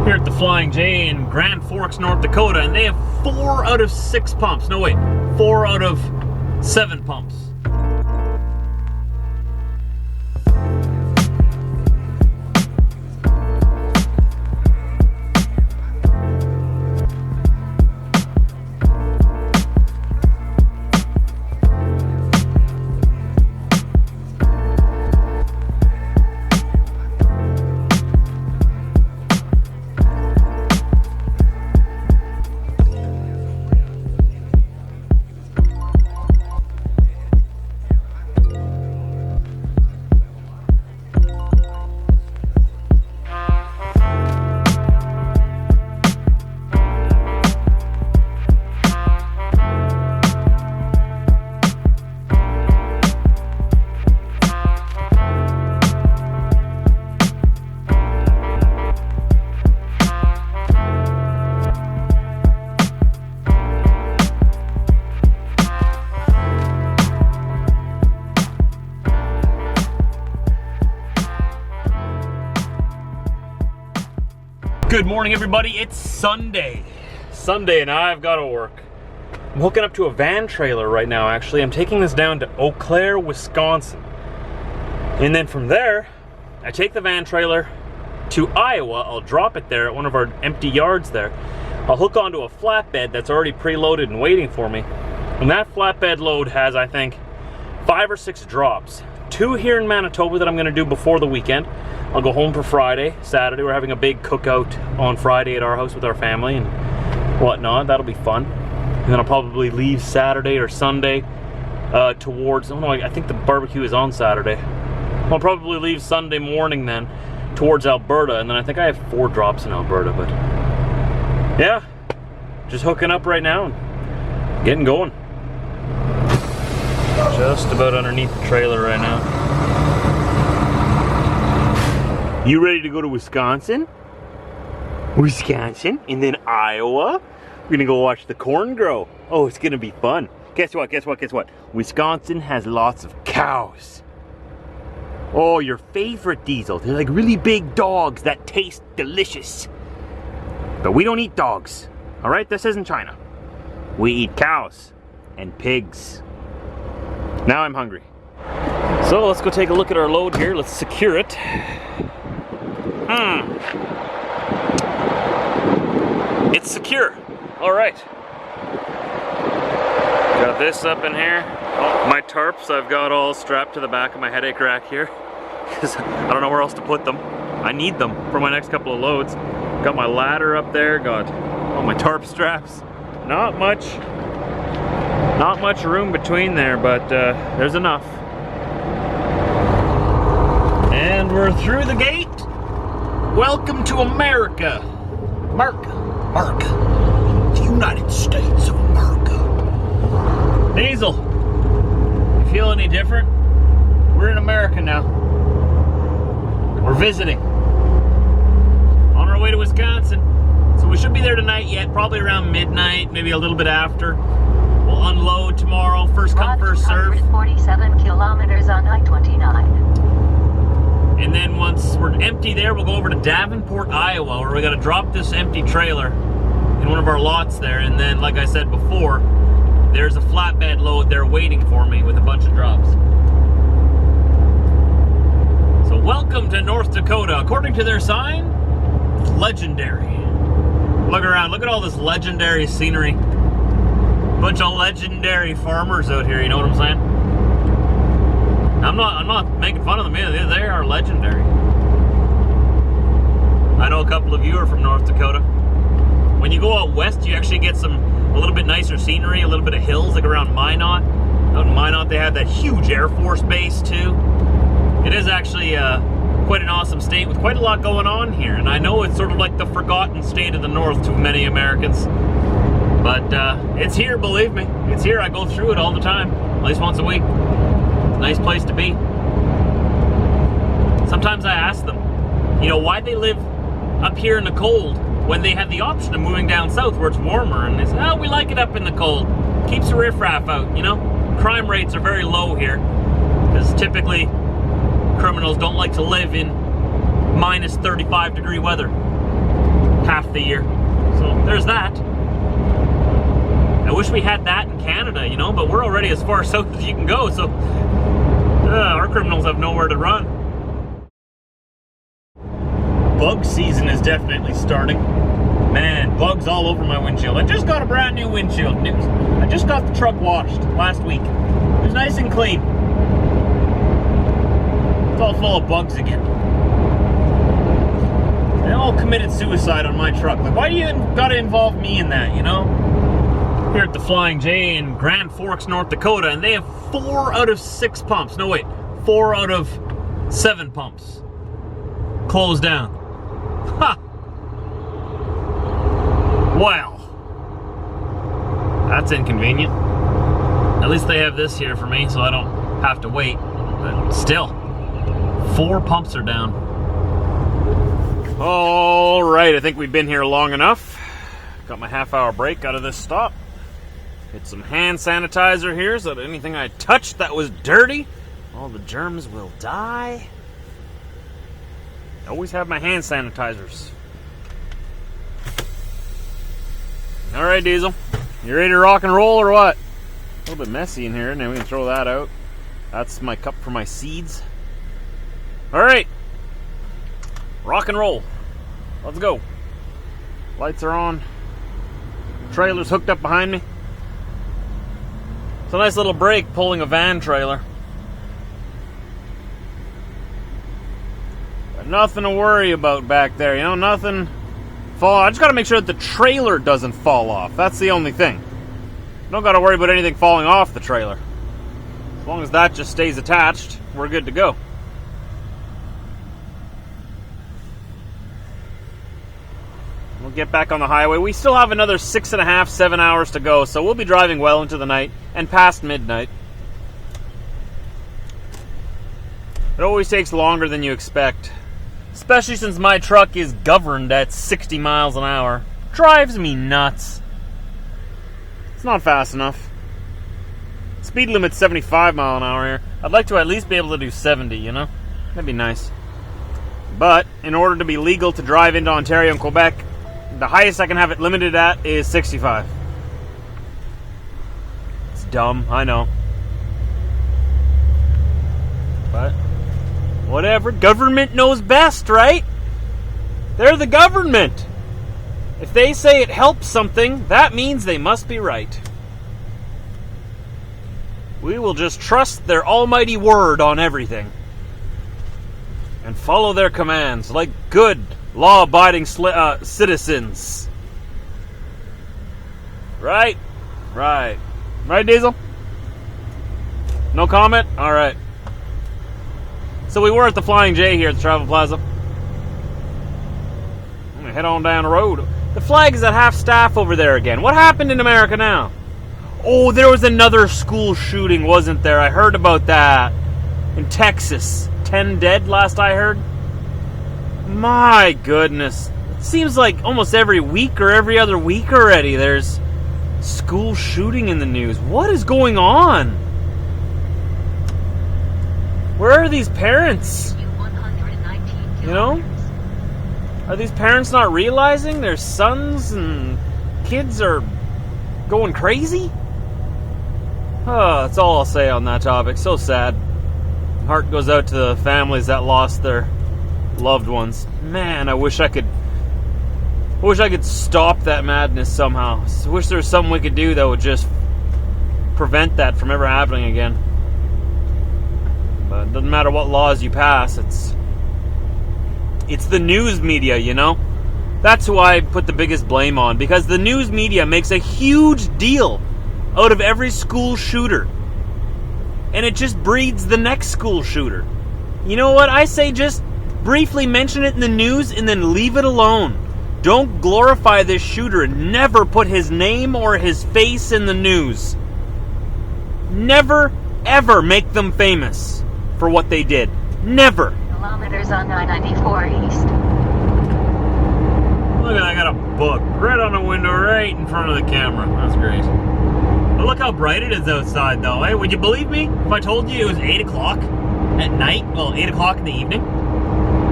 Here at the Flying J in Grand Forks, North Dakota, and they have 4 out of 6 pumps. No, wait, 4 out of 7 pumps. Good morning, everybody. It's Sunday. And I've got to work. I'm hooking up to a van trailer right now, actually. I'm taking this down to Eau Claire, Wisconsin. And then from there, I take the van trailer to Iowa. I'll drop it there at one of our empty yards there. I'll hook onto a flatbed that's already preloaded and waiting for me. And that flatbed load has, I think, 5 or 6 drops. 2 here in Manitoba that I'm going to do before the weekend. I'll go home for Friday, Saturday. We're having a big cookout on Friday at our house with our family and whatnot. That'll be fun. And then I'll probably leave Saturday or Sunday towards, oh no, I think the barbecue is on Saturday. I'll probably leave Sunday morning then towards Alberta, and then I think I have 4 drops in Alberta, but yeah, just hooking up right now and getting going. Just about underneath the trailer right now. You ready to go to Wisconsin? Wisconsin, and then Iowa? We're gonna go watch the corn grow. Oh, it's gonna be fun. Guess what? Wisconsin has lots of cows. Oh, your favorite, Diesel. They're like really big dogs that taste delicious. But we don't eat dogs, all right? This isn't China. We eat cows and pigs. Now I'm hungry. So let's go take a look at our load here. Let's secure it. It's secure. All right. Got this up in here. Oh, my tarps I've got all strapped to the back of my headache rack here because I don't know where else to put them. I need them for my next couple of loads. Got my ladder up there. Got all my tarp straps. Not much room between there, but there's enough. And we're through the gate. Welcome to America. America. The United States of America. Diesel, you feel any different? We're in America now. We're visiting. On our way to Wisconsin. So we should be there tonight yet, probably around midnight, maybe a little bit after. We'll unload tomorrow, first come, first serve. 147 kilometers on I-29. And then once we're empty there, we'll go over to Davenport, Iowa, where we got to drop this empty trailer in one of our lots there. And then, like I said before, there's a flatbed load there waiting for me with a bunch of drops. So welcome to North Dakota. According to their sign, it's legendary. Look around, look at all this legendary scenery. Bunch of legendary farmers out here, you know what I'm saying? I'm not making fun of them either. They are legendary. I know a couple of you are from North Dakota. When you go out west, you actually get a little bit nicer scenery, a little bit of hills, like around Minot. Out in Minot, they have that huge Air Force base too. It is actually quite an awesome state with quite a lot going on here. And I know it's sort of like the forgotten state of the North to many Americans. But it's here, believe me. It's here. I go through it all the time, at least once a week. It's a nice place to be. Sometimes I ask them, you know, why they live up here in the cold when they have the option of moving down south where it's warmer. And they say, oh, we like it up in the cold. Keeps the riffraff out, you know? Crime rates are very low here because typically criminals don't like to live in minus 35 degree weather. half the year. So there's that. I wish we had that in Canada, you know, but we're already as far south as you can go, so our criminals have nowhere to run. Bug season is definitely starting. Man, bugs all over my windshield. I just got a brand new windshield. I just got the truck washed last week. It was nice and clean. It's all full of bugs again. They all committed suicide on my truck. Like, why do you gotta involve me in that, you know? Here at the Flying J in Grand Forks, North Dakota, and they have 4 out of 6 pumps. No, wait, 4 out of 7 pumps closed down. Ha! Wow. That's inconvenient. At least they have this here for me, so I don't have to wait. But still, 4 pumps are down. All right, I think we've been here long enough. Got my half-hour break out of this stop. Get some hand sanitizer here so that anything I touched that was dirty, all the germs will die. I always have my hand sanitizers. All right, Diesel. You ready to rock and roll or what? A little bit messy in here, and then we can throw that out. That's my cup for my seeds. All right. Rock and roll. Let's go. Lights are on. Trailer's hooked up behind me. It's a nice little break pulling a van trailer. But nothing to worry about back there, you know, nothing fall. I just got to make sure that the trailer doesn't fall off. That's the only thing. Don't got to worry about anything falling off the trailer. As long as that just stays attached, we're good to go. We'll get back on the highway. We still have another 6.5, 7 hours to go, so we'll be driving well into the night and past midnight. It always takes longer than you expect, especially since my truck is governed at 60 miles an hour. Drives me nuts. It's not fast enough. Speed limit's 75 mile an hour here. I'd like to at least be able to do 70, you know? That'd be nice. But in order to be legal to drive into Ontario and Quebec, the highest I can have it limited at is 65. It's dumb, I know. But whatever, government knows best, right? They're the government. If they say it helps something, that means they must be right. We will just trust their almighty word on everything and follow their commands like good, law-abiding citizens. Right? Right. Right, Diesel? No comment? Alright. So we were at the Flying J here at the Travel Plaza. I'm gonna head on down the road. The flag is at half staff over there again. What happened in America now? Oh, there was another school shooting, wasn't there? I heard about that. In Texas. 10 dead last I heard. My goodness. It seems like almost every week or every other week already there's school shooting in the news. What is going on? Where are these parents? You know? Are these parents not realizing their sons and kids are going crazy? Oh, that's all I'll say on that topic. So sad. Heart goes out to the families that lost their loved ones. Man, I wish I could stop that madness somehow. I wish there was something we could do that would just prevent that from ever happening again. But it doesn't matter what laws you pass, it's the news media, you know? That's who I put the biggest blame on, because the news media makes a huge deal out of every school shooter. And it just breeds the next school shooter. You know what? I say just briefly mention it in the news and then leave it alone. Don't glorify this shooter and never put his name or his face in the news. Never, ever make them famous for what they did. Never. Kilometers on 994 east. Look at that, I got a book right on the window right in front of the camera. That's great. But look how bright it is outside though. Hey, would you believe me if I told you it was 8 o'clock at night? Well, 8 o'clock in the evening?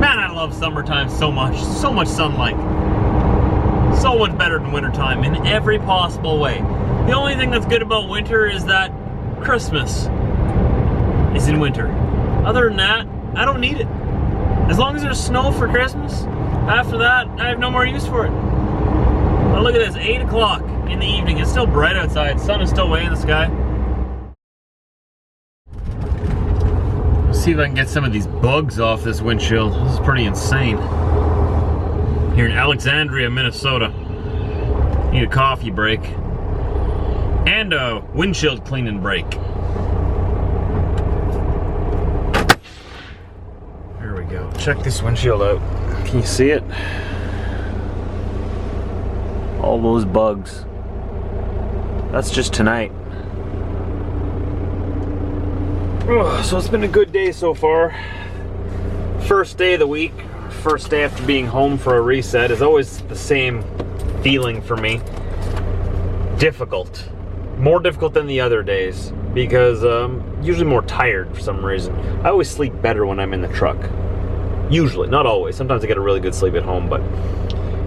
Man, I love summertime so much. So much sunlight. So much better than wintertime in every possible way. The only thing that's good about winter is that Christmas is in winter. Other than that, I don't need it. As long as there's snow for Christmas, after that, I have no more use for it. But look at this, 8 o'clock in the evening. It's still bright outside. Sun is still way in the sky. Let's see if I can get some of these bugs off this windshield. This is pretty insane. Here in Alexandria, Minnesota. Need a coffee break. And a windshield cleaning break. There we go. Check this windshield out. Can you see it? All those bugs. That's just tonight. Oh, so it's been a good day so far. First day of the week. First day after being home for a reset is always the same feeling for me. Difficult. More difficult than the other days because usually more tired for some reason. I always sleep better when I'm in the truck. Usually, not always. Sometimes I get a really good sleep at home, but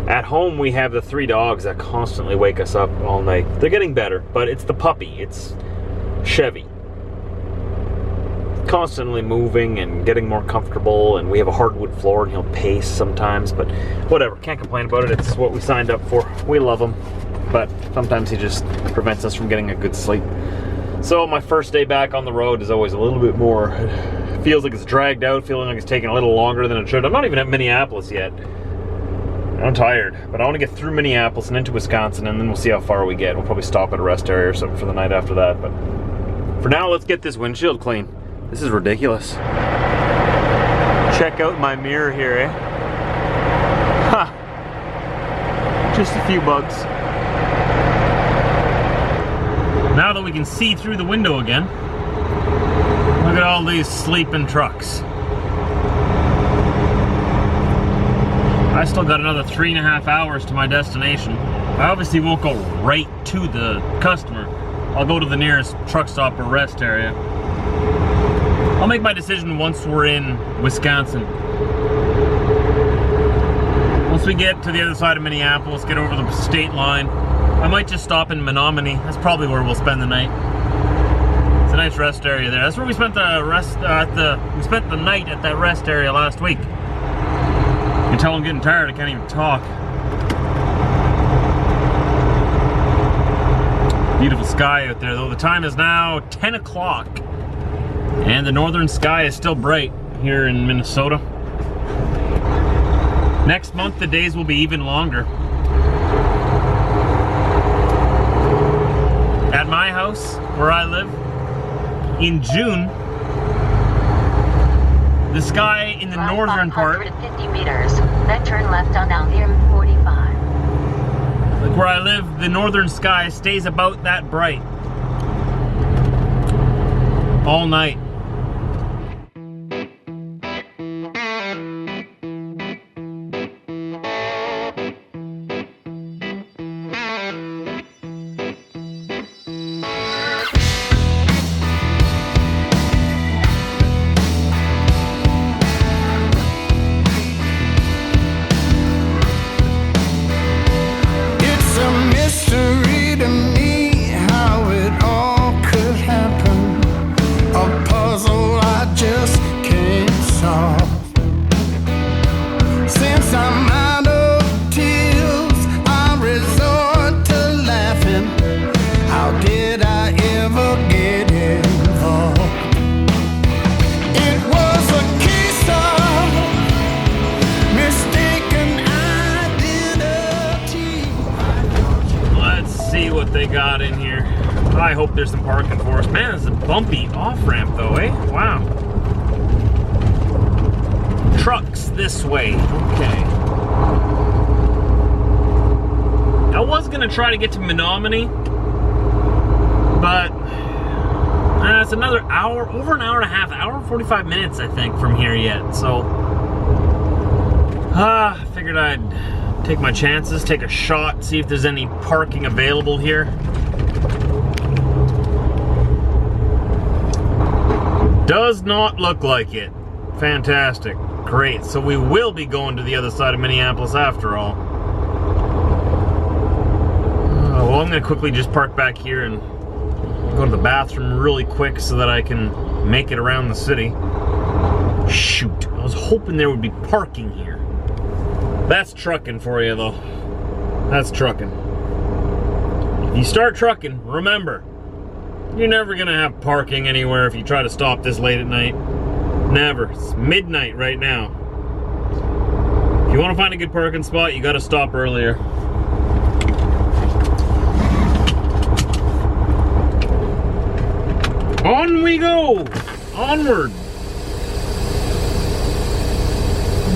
at home we have the 3 dogs that constantly wake us up all night. They're getting better, but it's the puppy. It's Chevy. Constantly moving and getting more comfortable, and we have a hardwood floor and he'll pace sometimes, but whatever, can't complain about it. It's what we signed up for. We love him, but sometimes he just prevents us from getting a good sleep. So my first day back on the road is always a little bit more, it feels like it's dragged out, feeling like it's taking a little longer than it should. I'm not even at Minneapolis yet. I'm tired, but I want to get through Minneapolis and into Wisconsin, and then we'll see how far we get. We'll probably stop at a rest area or something for the night after that, but for now, let's get this windshield clean. This is ridiculous. Check out my mirror here, eh? Ha! Just a few bugs. Now that we can see through the window again, look at all these sleeping trucks. I still got another 3.5 hours to my destination. I obviously won't go right to the customer. I'll go to the nearest truck stop or rest area. I'll make my decision once we're in Wisconsin. Once we get to the other side of Minneapolis, get over the state line, I might just stop in Menominee. That's probably where we'll spend the night. It's a nice rest area there. That's where we spent the we spent the night at that rest area last week. You can tell I'm getting tired. I can't even talk. Beautiful sky out there, though. The time is now 10 o'clock. And the northern sky is still bright here in Minnesota. Next month, the days will be even longer. At my house, where I live, in June, the sky in the northern part... 150 meters, then turn left on M45. Like where I live, the northern sky stays about that bright. All night. They got in here. I hope there's some parking for us. Man, it's a bumpy off-ramp though, eh? Wow. Trucks this way. Okay. I was gonna try to get to Menominee, but it's another hour, over an hour and a half, hour and 45 minutes, I think, from here yet. So, I figured I'd take my chances, take a shot, see if there's any parking available here. Does not look like it. Fantastic. Great. So we will be going to the other side of Minneapolis after all. Well, I'm gonna quickly just park back here and go to the bathroom really quick so that I can make it around the city. Shoot, I was hoping there would be parking here. That's trucking for you though. That's trucking. If you start trucking, remember, you're never gonna have parking anywhere if you try to stop this late at night. Never. It's midnight right now. If you want to find a good parking spot, you gotta stop earlier. On we go! Onward!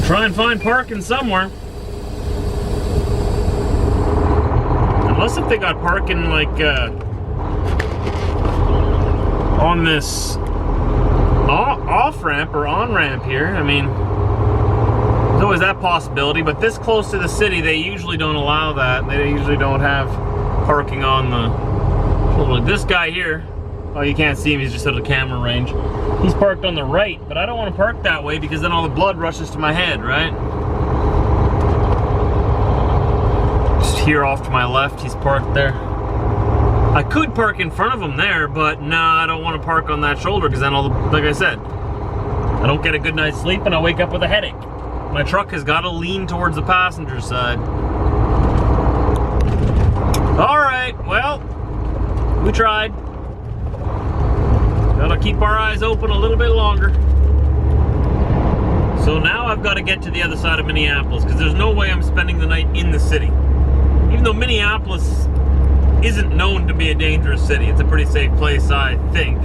Try and find parking somewhere. Unless if they got parking like on this off-ramp or on-ramp here. I mean, there's always that possibility, but this close to the city, they usually don't allow that. They usually don't have parking on the... Well, this guy here, oh, you can't see him, he's just out of camera range. He's parked on the right, but I don't want to park that way because then all the blood rushes to my head, right? Just here off to my left, he's parked there. I could park in front of him there, but nah, I don't want to park on that shoulder because then all the, like I said, I don't get a good night's sleep and I wake up with a headache. My truck has got to lean towards the passenger side. All right, well, we tried. Gotta keep our eyes open a little bit longer. So now I've got to get to the other side of Minneapolis because there's no way I'm spending the night in the city. Even though Minneapolis isn't known to be a dangerous city. It's a pretty safe place, I think.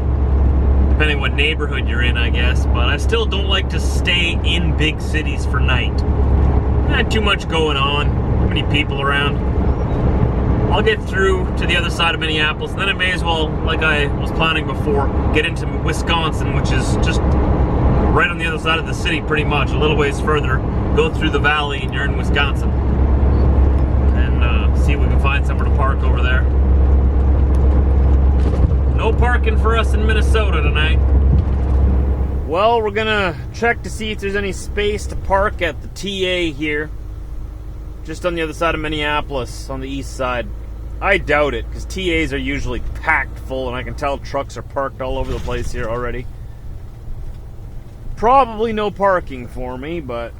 Depending what neighborhood you're in, I guess. But I still don't like to stay in big cities for night. Not too much going on. Too many people around. I'll get through to the other side of Minneapolis, and then I may as well, like I was planning before, get into Wisconsin, which is just right on the other side of the city pretty much, a little ways further. Go through the valley and you're in Wisconsin. And see if we can find somewhere to park over there. No parking for us in Minnesota tonight. Well, we're gonna check to see if there's any space to park at the TA here. Just on the other side of Minneapolis, on the east side. I doubt it, because TAs are usually packed full, and I can tell trucks are parked all over the place here already. Probably no parking for me, but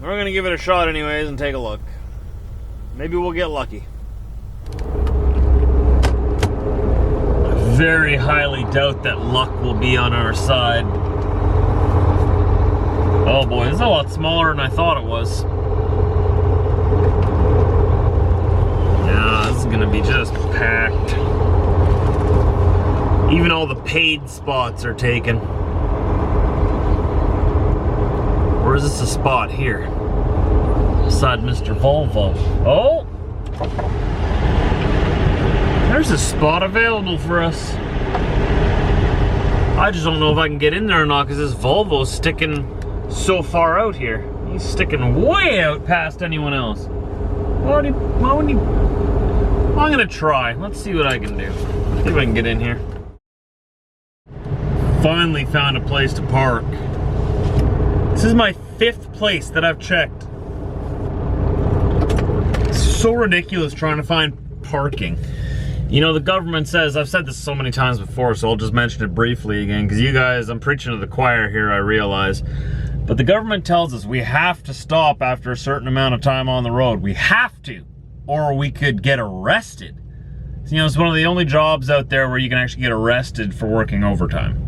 we're going to give it a shot anyways and take a look. Maybe we'll get lucky. I very highly doubt that luck will be on our side. Oh boy, this is a lot smaller than I thought it was. This is gonna be just packed. Even all the paid spots are taken. Or is this a spot here? Beside Mr. Volvo. Oh! There's a spot available for us. I just don't know if I can get in there or not because this Volvo's sticking so far out here. He's sticking way out past anyone else. I'm gonna try. Let's see what I can do. See if I can get in here. Finally found a place to park. This is my 5th place that I've checked. It's so ridiculous trying to find parking. You know, the government says, I've said this so many times before, so I'll just mention it briefly again, because you guys, I'm preaching to the choir here, I realize. But the government tells us we have to stop after a certain amount of time on the road. We have to, or we could get arrested. So, you know, it's one of the only jobs out there where you can actually get arrested for working overtime.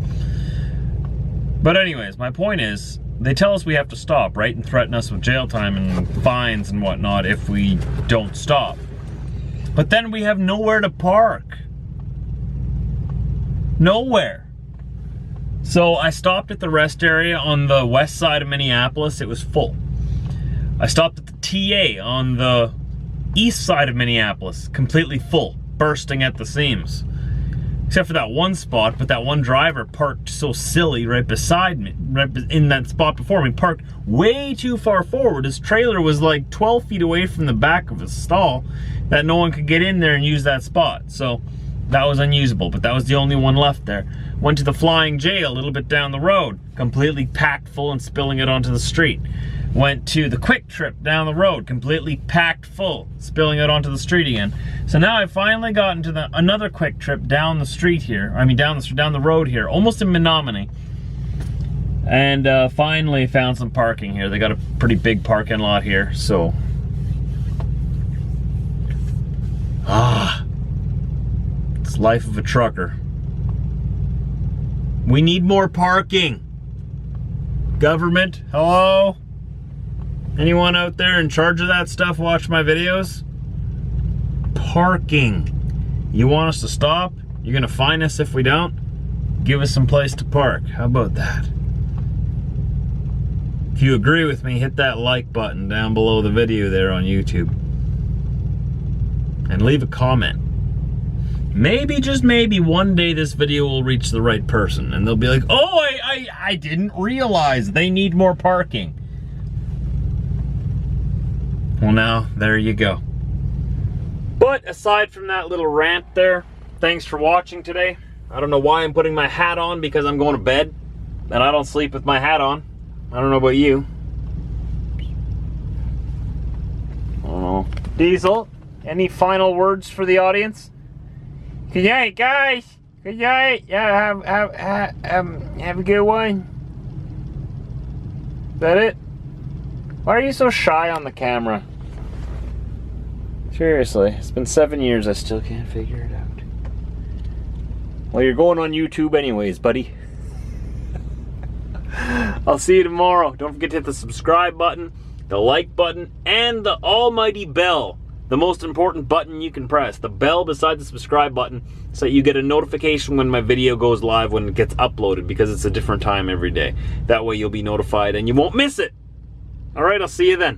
But anyways, my point is, they tell us we have to stop, right? And threaten us with jail time and fines and whatnot if we don't stop. But then we have nowhere to park. Nowhere. So I stopped at the rest area on the west side of Minneapolis. It was full. I stopped at the TA on the east side of Minneapolis. Completely full. Bursting at the seams. Except for that one spot, but that one driver parked so silly right beside me, right in that spot before me, parked way too far forward. His trailer was like 12 feet away from the back of his stall that no one could get in there and use that spot. So that was unusable, but that was the only one left there. Went to the Flying J a little bit down the road, completely packed full and spilling it onto the street. went to the Quick Trip down the road, completely packed full, spilling out onto the street again. So now I've finally gotten to another Quick Trip down the street here. I mean, down the road here, almost in Menominee. And finally found some parking here. They got a pretty big parking lot here, so. It's life of a trucker. We need more parking. Government, hello? Anyone out there in charge of that stuff watch my videos? Parking. You want us to stop? You're gonna fine us if we don't? Give us some place to park. How about that? If you agree with me, hit that like button down below the video there on YouTube. And leave a comment. Maybe, just maybe, one day this video will reach the right person and they'll be like, oh, I didn't realize they need more parking. Well, now, there you go. But aside from that little rant there, thanks for watching today. I don't know why I'm putting my hat on, because I'm going to bed and I don't sleep with my hat on. I don't know about you. I don't know. Diesel, any final words for the audience? Good night, guys. Good night. Yeah, have a good one. Is that it? Why are you so shy on the camera? Seriously, it's been 7 years, I still can't figure it out. Well, you're going on YouTube anyways, buddy. I'll see you tomorrow. Don't forget to hit the subscribe button, the like button, and the almighty bell. The most important button you can press. The bell beside the subscribe button, so that you get a notification when my video goes live, when it gets uploaded, because it's a different time every day. That way you'll be notified and you won't miss it. Alright, I'll see you then.